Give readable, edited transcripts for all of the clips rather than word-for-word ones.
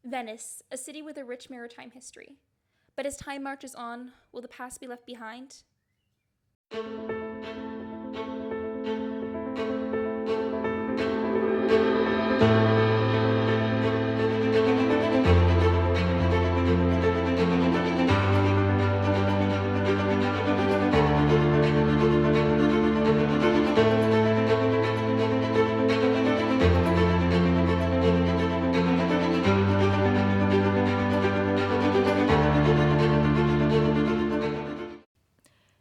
Venice, a city with a rich maritime history. But as time marches on, will the past be left behind?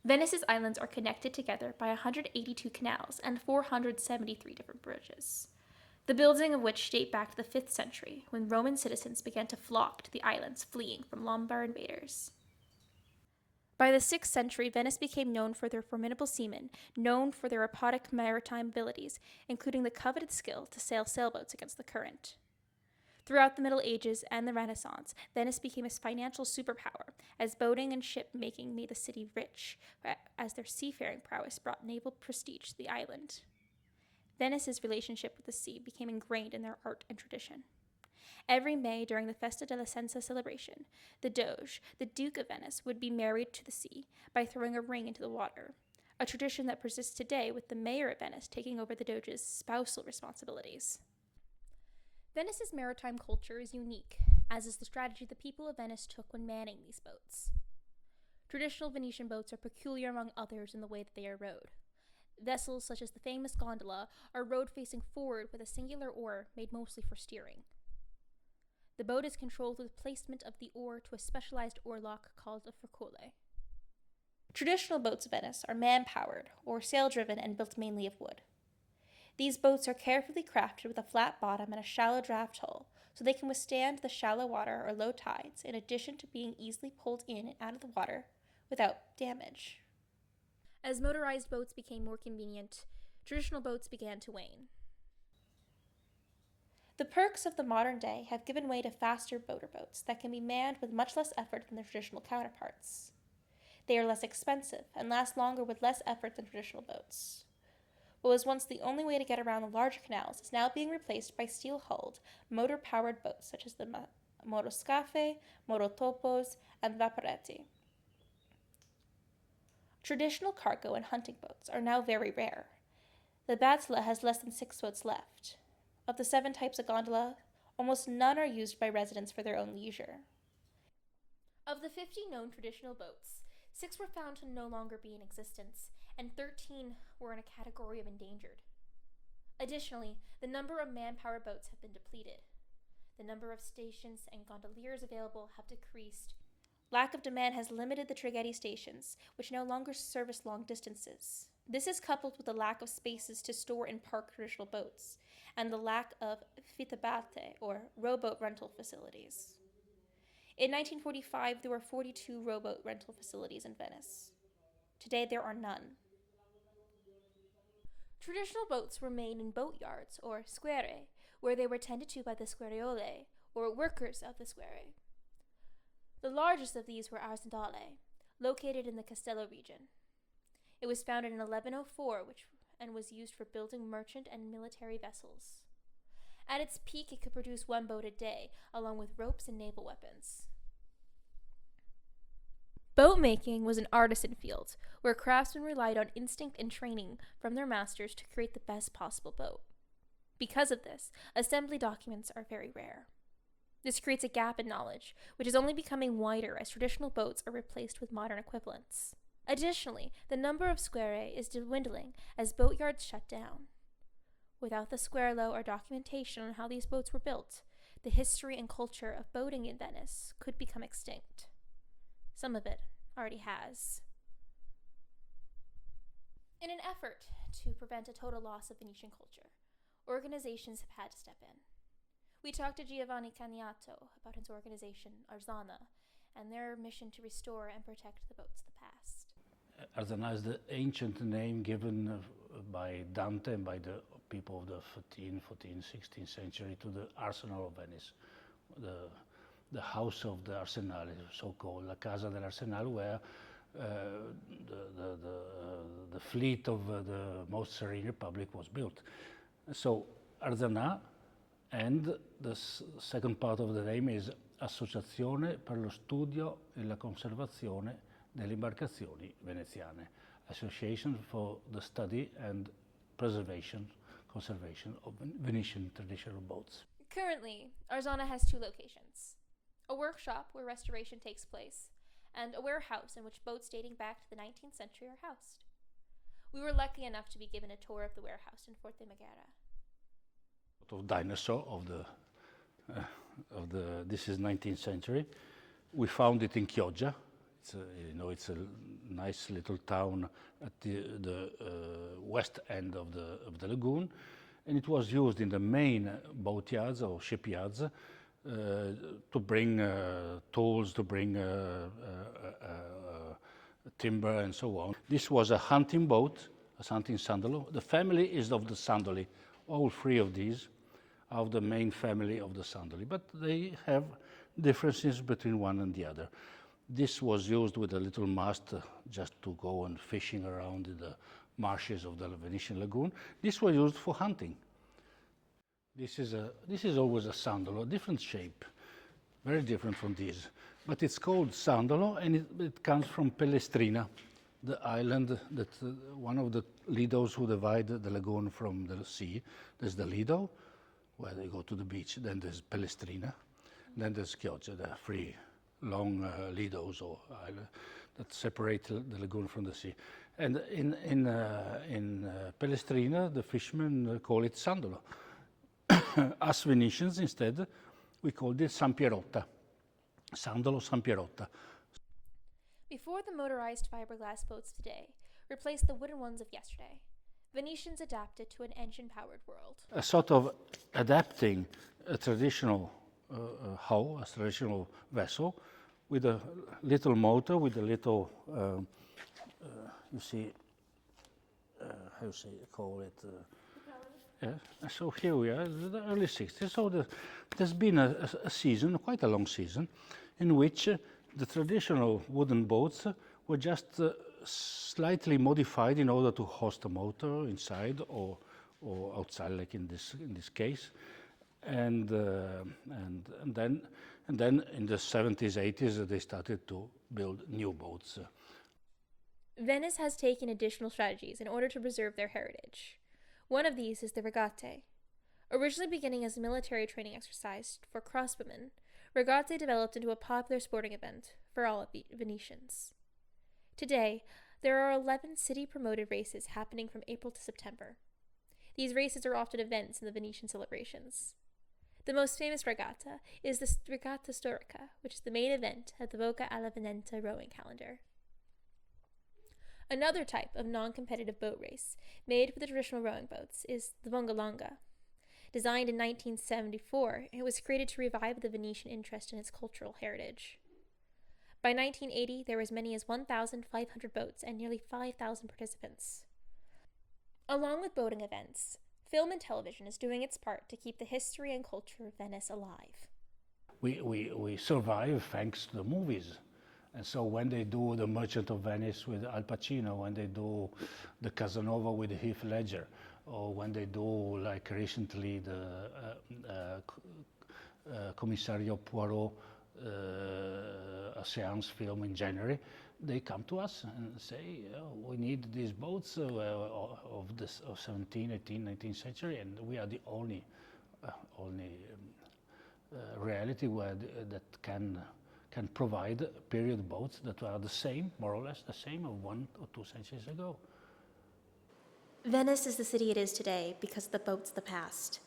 Venice's islands are connected together by 182 canals and 473 different bridges, the building of which date back to the 5th century, when Roman citizens began to flock to the islands fleeing from Lombard invaders. By the 6th century, Venice became known for their formidable seamen, known for their aquatic maritime abilities, including the coveted skill to sail sailboats against the current. Throughout the Middle Ages and the Renaissance, Venice became a financial superpower, as boating and ship-making made the city rich, as their seafaring prowess brought naval prestige to the island. Venice's relationship with the sea became ingrained in their art and tradition. Every May, during the Festa della Senza celebration, the Doge, the Duke of Venice, would be married to the sea by throwing a ring into the water, a tradition that persists today with the mayor of Venice taking over the Doge's spousal responsibilities. Venice's maritime culture is unique, as is the strategy the people of Venice took when manning these boats. Traditional Venetian boats are peculiar among others in the way that they are rowed. Vessels such as the famous gondola are rowed facing forward with a singular oar made mostly for steering. The boat is controlled with placement of the oar to a specialized oarlock called a furcole. Traditional boats of Venice are man-powered or sail-driven and built mainly of wood. These boats are carefully crafted with a flat bottom and a shallow draft hull, so they can withstand the shallow water or low tides, in addition to being easily pulled in and out of the water without damage. As motorized boats became more convenient, traditional boats began to wane. The perks of the modern day have given way to faster motorboats that can be manned with much less effort than their traditional counterparts. They are less expensive and last longer with less effort than traditional boats. What was once the only way to get around the larger canals is now being replaced by steel-hulled, motor-powered boats such as the motoscafe, mototopos, and vaporetti. Traditional cargo and hunting boats are now very rare. The Batla has less than 6 boats left. Of the 7 types of gondola, almost none are used by residents for their own leisure. Of the 50 known traditional boats, 6 were found to no longer be in existence, and 13 were in a category of endangered. Additionally, the number of man-powered boats have been depleted. The number of stations and gondoliers available have decreased. Lack of demand has limited the traghetti stations, which no longer service long distances. This is coupled with the lack of spaces to store and park traditional boats, and the lack of fittabate, or rowboat rental facilities. In 1945, there were 42 rowboat rental facilities in Venice. Today, there are none. Traditional boats were made in boatyards, or square, where they were tended to by the squariole, or workers of the square. The largest of these were Arzendale, located in the Castello region. It was founded in 1104, and was used for building merchant and military vessels. At its peak, it could produce 1 boat a day, along with ropes and naval weapons. Boat-making was an artisan field, where craftsmen relied on instinct and training from their masters to create the best possible boat. Because of this, assembly documents are very rare. This creates a gap in knowledge, which is only becoming wider as traditional boats are replaced with modern equivalents. Additionally, the number of square is dwindling as boatyards shut down. Without the squarelo or documentation on how these boats were built, the history and culture of boating in Venice could become extinct. Some of it already has. In an effort to prevent a total loss of Venetian culture, organizations have had to step in. We talked to Giovanni Cagnato about his organization, Arzana, and their mission to restore and protect the boats of the past. Arzana is the ancient name given by Dante and by the people of the 14th, 16th century to the arsenal of Venice, the house of the arsenale, so-called La Casa dell'Arsenale, where the fleet of the most Serene Republic was built. So Arzana And the second part of the name is Associazione per lo studio e la conservazione delle imbarcazioni veneziane, Association for the Study and Conservation of Venetian traditional boats. Currently, Arzana has two locations: a workshop where restoration takes place, and a warehouse in which boats dating back to the 19th century are housed. We were lucky enough to be given a tour of the warehouse in Forte Magera. Of dinosaur this is 19th century. We found it in Chioggia. It's a nice little town at the west end of the lagoon, and it was used in the main boatyards or shipyards to bring tools, to bring timber and so on. This was a hunting boat, a hunting sandalo. The family is of the sandali. All three of these are of the main family of the sandali, but they have differences between one and the other. This was used with a little mast just to go and fishing around in the marshes of the Venetian lagoon. This was used for hunting. This is always a sandalo, a different shape, very different from this. But it's called sandalo, and it comes from Pellestrina, the island that one of the lidos who divide the lagoon from the sea. There's the Lido, where they go to the beach. Then there's Pellestrina. Then there's Chioggia, the three long lidos or islands that separate the lagoon from the sea. And in Pellestrina, the fishermen call it sandalo. Us Venetians, instead, we called it Sampierotta. Sandalo Sampierotta. Before the motorized fiberglass boats today replaced the wooden ones of yesterday, Venetians adapted to an engine-powered world. A sort of adapting a traditional hull, a traditional vessel, with a little motor, with a little, how you call it? Yeah. So here we are, the early 60s. So there's been a season, quite a long season, in which the traditional wooden boats were just slightly modified in order to host a motor inside or outside, like in this case, and then in the 70s, 80s, they started to build new boats. Venice has taken additional strategies in order to preserve their heritage. One of these is the regate. Originally beginning as a military training exercise for crossbowmen, regate developed into a popular sporting event for all Venetians. Today, there are 11 city-promoted races happening from April to September. These races are often events in the Venetian celebrations. The most famous regata is the Regata Storica, which is the main event at the Boca alla Veneta rowing calendar. Another type of non-competitive boat race made for the traditional rowing boats is the Bongalonga. Designed in 1974, it was created to revive the Venetian interest in its cultural heritage. By 1980, there were as many as 1,500 boats and nearly 5,000 participants. Along with boating events, film and television is doing its part to keep the history and culture of Venice alive. We survive thanks to the movies. And so when they do The Merchant of Venice with Al Pacino, when they do the Casanova with Heath Ledger, or when they do, like recently, the Commissario Poirot, a seance film in January, they come to us and say, we need these boats of 17th, 18th, 19th century, and we are the only reality that can provide period boats that are the same, more or less the same, of 1 or 2 centuries ago. Venice is the city it is today because of the boats of the past.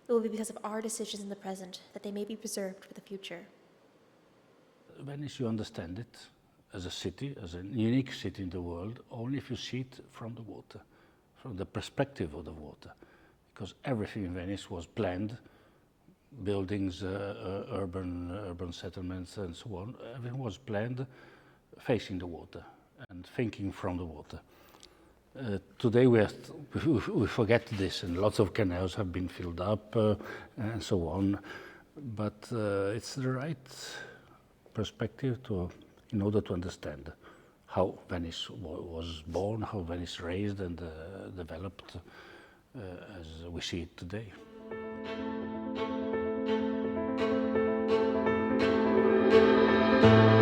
It will be because of our decisions in the present that they may be preserved for the future. Venice, you understand it as a city, as a unique city in the world, only if you see it from the water, from the perspective of the water. Because everything in Venice was planned, buildings, urban settlements and so on, everything was planned facing the water and thinking from the water. Today we forget this, and lots of canals have been filled up and so on, but it's the right perspective in order to understand how Venice was born, how Venice raised and developed as we see it today. Bye.